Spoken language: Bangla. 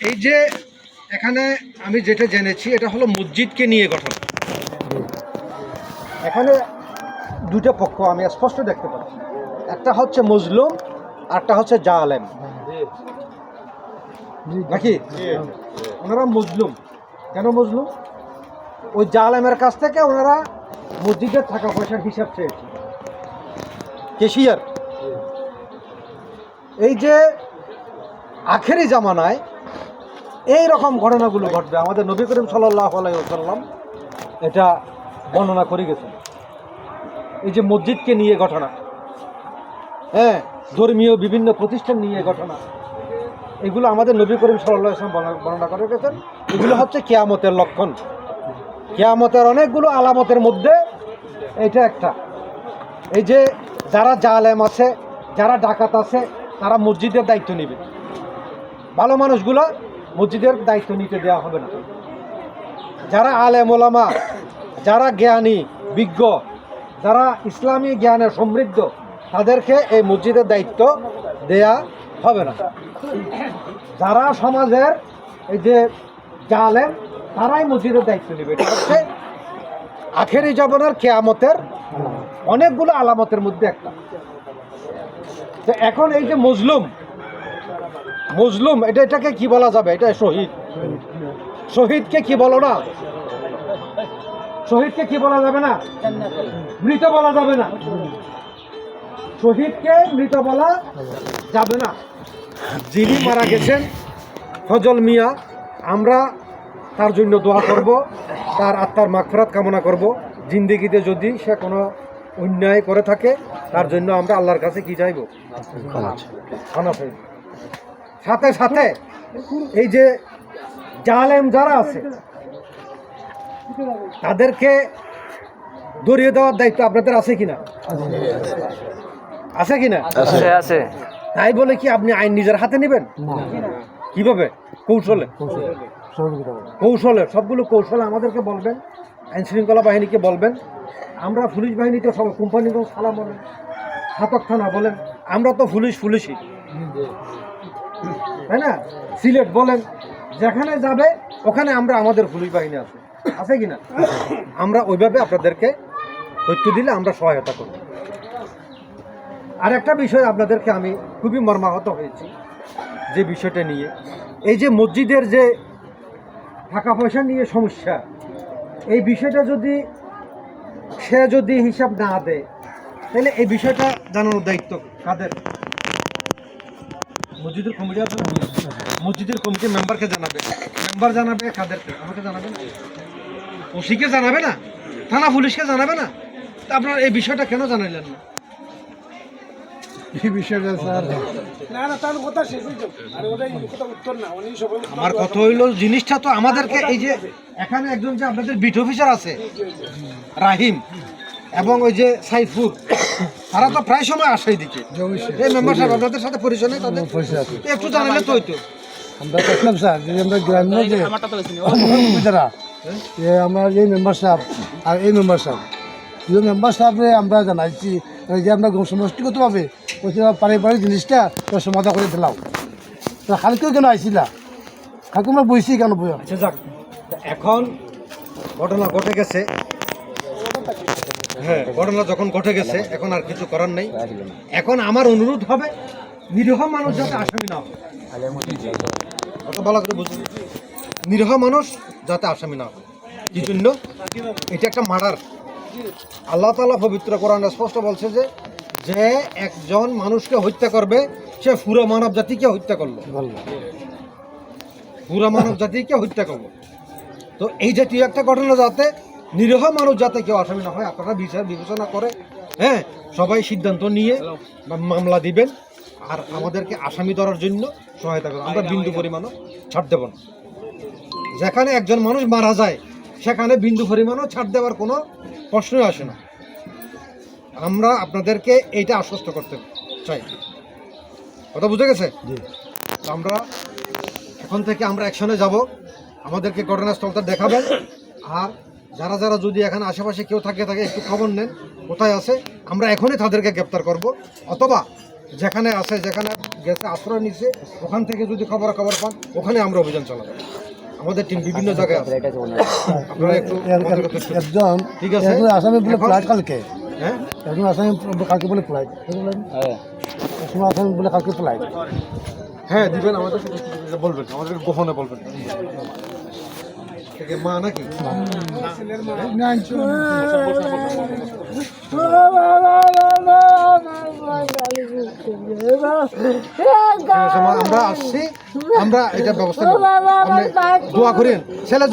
এই যে এখানে আমি যেটা জেনেছি এটা হলো মসজিদকে নিয়ে গঠন। এখানে দুটো পক্ষ আমি স্পষ্ট দেখতে পাচ্ছি, একটা হচ্ছে মজলুম আর একটা হচ্ছে জালেম, নাকি? ওনারা মজলুম। কেন মজলুম? ওই জালেমের কাছ থেকে ওনারা মসজিদের টাকা পয়সার হিসাব চেয়েছে, কেশিয়ার। এই যে আখেরি জামানায় এই রকম ঘটনাগুলো ঘটবে, আমাদের নবী করিম সাল্লাল্লাহু আলাইহি ওয়াসাল্লাম এটা বর্ণনা করে গেছেন। এই যে মসজিদকে নিয়ে ঘটনা, হ্যাঁ, ধর্মীয় বিভিন্ন প্রতিষ্ঠান নিয়ে ঘটনা, এগুলো আমাদের নবী করিম সাল্লাল্লাহু আলাইহি ওয়াসাল্লাম বর্ণনা করে গেছেন। এগুলো হচ্ছে কিয়ামতের লক্ষণ, কিয়ামতের অনেকগুলো আলামতের মধ্যে এটা একটা। এই যে যারা জালেম আছে, যারা ডাকাত আছে, তারা মসজিদের দায়িত্ব নেবে, ভালো মানুষগুলো মসজিদের দায়িত্ব নিতে দেওয়া হবে না। যারা আলেম ওলামা, যারা জ্ঞানী বিজ্ঞ, যারা ইসলামী জ্ঞানে সমৃদ্ধ, তাদেরকে এই মসজিদের দায়িত্ব দেয়া হবে না। যারা সমাজের এই যে জালেম, তারাই মসজিদের দায়িত্ব নেবে। এটা হচ্ছে আখেরি জামানার কিয়ামতের অনেকগুলো আলামতের মধ্যে একটা। তো এখন এই যে মজলুম, এটাকে কি বলা যাবে? এটা শহীদ। শহীদকে কি বলো না? শহীদকে কি বলা যাবে না? মৃত বলা যাবে না। শহীদকে মৃত বলা যাবে না। যিনি মারা গেছেন ফজল মিয়া, আমরা তার জন্য দোয়া করব, তার আত্মার মাগফিরাত কামনা করব। জিন্দেগিতে যদি সে কোনো অন্যায় করে থাকে, তার জন্য আমরা আল্লাহর কাছে কি চাইব? ক্ষমা চাইব। সাথে সাথে এই যে জালেম যারা আছে, তাদেরকে ধরিয়ে দেওয়ার দায়িত্ব আপনাদের আছে কিনা? আছে কিনা? আছে। তাই বলে কি আপনি আইন নিজের হাতে নেবেন? কিভাবে? কৌশলে। সবগুলো কৌশলে আমাদেরকে বলবেন, আইন শৃঙ্খলা বাহিনীকে বলবেন। আমরা পুলিশ বাহিনীতে সব কোম্পানিগঞ্জ সালাম বলেন, ছাতক থানা বলেন, আমরা তো পুলিশই, তাই না? সিলেট বলেন, যেখানে যাবে ওখানে আমরা আমাদের পুলিশ বাহিনী আছে কিনা? আমরা ওইভাবে আপনাদেরকে তথ্য দিলে আমরা সহায়তা করব। আর একটা বিষয় আপনাদেরকে আমি খুবই মর্মাহত হয়েছি যে বিষয়টা নিয়ে, এই যে মসজিদের যে টাকা পয়সা নিয়ে সমস্যা, এই বিষয়টা সে যদি হিসাব না দেয়, তাহলে এই বিষয়টা জানানোর দায়িত্ব কাদের? মসজিদের কমিটি আছে, মসজিদের কমিটির মেম্বারকে জানাবে। মেম্বার জানাবে কাদেরকে? আমাকে জানাবে না? ওসিকে জানাবে না? থানা পুলিশকে জানাবে না? তা আপনার এই বিষয়টা কেন জানাইলেন না? এই বিষয়টা স্যার, আমার কথা হইল, জিনিসটা তো আমাদেরকে, এই যে এখানে একজন যে আপনাদের বিট অফিসার আছে রাহিম এবং ওই যে সাইফুর, তারা তো প্রায় সময় আসে দিকে। এই মেম্বার সাহেব আপনাদের সাথে পরিচয় নেই তাদের? একটু জানালে তো হইতো। আমরা দেখলাম স্যার যে আমরা গ্রামীণ যে যারা আমার এই মেম্বার সাহেব আর এই মেম্বার সাহেব, দুই মেম্বার সাহেবরে আমরা জানাইছি যে আমরা সমষ্টিগতভাবে পারিবারিক জিনিসটা সমাধান করে দিলাম। তো কালকেও কেন আইছিলা? কালকে আমরা বইছি কেন বই? আচ্ছা যাক, এখন ঘটনা ঘটে গেছে। হ্যাঁ, ঘটনা যখন ঘটে গেছে, এখন আর কিছু করার নেই। এখন আমার অনুরোধ হবে, নিরীহ মানুষ যাতে আসামি না হয়, কথা বলা করে বুঝুন, নিরীহ মানুষ যাতে আসামি না হয়। কি জন্য? এটা একটা মার্ডার। আল্লাহ তাআলা পবিত্র কোরআনে স্পষ্ট বলছে যে একজন মানুষকে হত্যা করবে, সে পুরো মানব জাতিকে হত্যা করলো, পুরো মানব জাতিকে হত্যা করলো। তো এই জাতীয় একটা ঘটনা যাতে নিরীহ মানুষ যাতে কেউ আসামি না হয়, আপনারা বিচার বিবেচনা করে, হ্যাঁ, সবাই সিদ্ধান্ত নিয়ে মামলা দিবেন আর আমাদেরকে আসামি ধরার জন্য সহায়তা করবেন। আমরা বিন্দু পরিমাণও ছাড় দেব না। যেখানে একজন মানুষ মারা যায়, সেখানে বিন্দু পরিমাণও ছাড় দেওয়ার কোনো প্রশ্নই আসে না। আমরা আপনাদেরকে এইটা আশ্বস্ত করতে চাই। কথা বুঝে গেছে? আমরা এখন থেকে আমরা অ্যাকশনে যাব, আমাদেরকে ঘটনাস্থলটা দেখাবেন। আর যারা যারা যদি এখানে আশেপাশে কেউ থাকে একটু খবর নেন কোথায় আছে, আমরা এখনই তাদেরকে গ্রেপ্তার করব, অথবা যেখানে আছে, যেখানে গেছে, আশ্রয় নিচ্ছে, ওখান থেকে যদি খবর পান ওখানে আমরা অভিযান চালাবো। আমাদের টিম বিভিন্ন জায়গায় আছে। আপনারা একটু আমাদের কথা শুনুন। একজন ঠিক আছে। একজন আসামি বলে এখন- ফ্লাইট কালকে, হ্যাঁ একজন আসামি কালকে বলে ফ্লাইট, বুঝলেন? একজন আসামি বলে কালকে ফ্লাইট। হ্যাঁ দিবেন, আমাদের বলবেন, আমাদের গোপনে বলবেন। থেকে মা নাকি আমরা আসছি, আমরা এটা ব্যবস্থা নেব। আপনি দোয়া করেন ছেলে